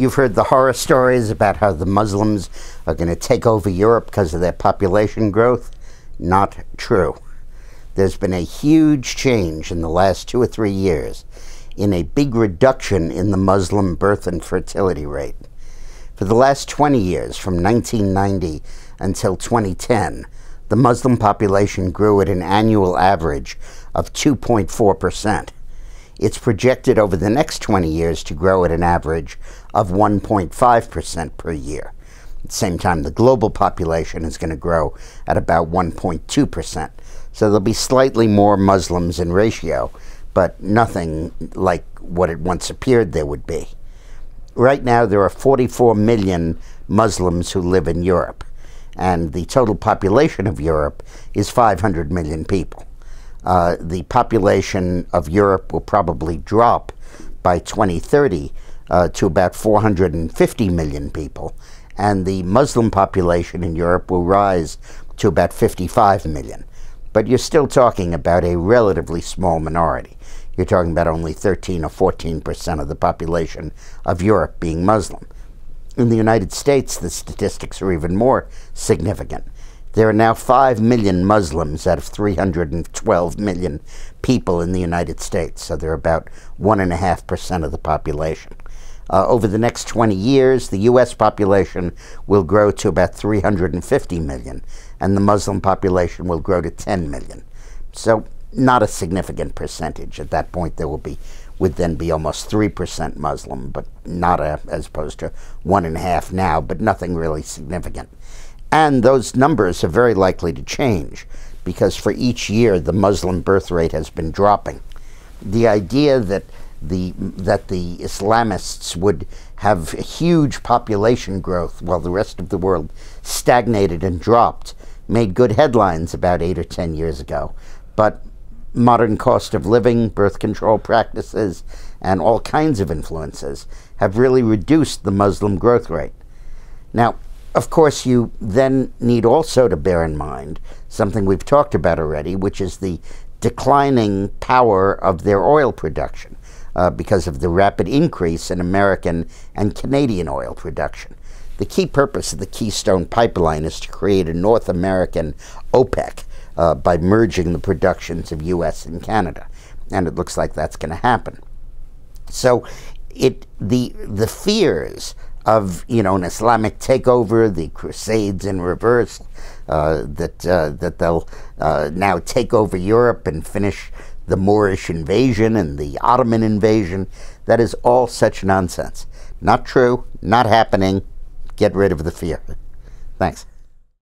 You've heard the horror stories about how the Muslims are going to take over Europe because of their population growth. Not true. There's been a huge change in the last 2 or 3 years in a big reduction in the Muslim birth and fertility rate. For the last 20 years, from 1990 until 2010, the Muslim population grew at an annual average of 2.4%. It's projected over the next 20 years to grow at an average of 1.5% per year. At the same time, the global population is going to grow at about 1.2%. So there'll be slightly more Muslims in ratio, but nothing like what it once appeared there would be. Right now, there are 44 million Muslims who live in Europe, and the total population of Europe is 500 million people. The population of Europe will probably drop by 2030 to about 450 million people, and the Muslim population in Europe will rise to about 55 million. But you're still talking about a relatively small minority. You're talking about only 13 or 14% of the population of Europe being Muslim. In the United States, the statistics are even more significant. There are now 5 million Muslims out of 312 million people in the United States, so they're about 1.5% of the population. Over the next 20 years, the U.S. population will grow to about 350 million, and the Muslim population will grow to 10 million. So not a significant percentage. At that point, there would then be almost 3% Muslim, but not as opposed to 1.5% now, but nothing really significant. And those numbers are very likely to change, because for each year the Muslim birth rate has been dropping. The idea that the Islamists would have huge population growth while the rest of the world stagnated and dropped made good headlines about 8 or 10 years ago. But modern cost of living, birth control practices, and all kinds of influences have really reduced the Muslim growth rate. Now, of course, you then need also to bear in mind something we've talked about already, which is the declining power of their oil production because of the rapid increase in American and Canadian oil production. The key purpose of the Keystone Pipeline is to create a North American OPEC by merging the productions of U.S. and Canada, and it looks like that's going to happen. So the fears of an Islamic takeover, the Crusades in reverse, that they'll now take over Europe and finish the Moorish invasion and the Ottoman invasion, that is all such nonsense. Not true, not happening. Get rid of the fear. Thanks.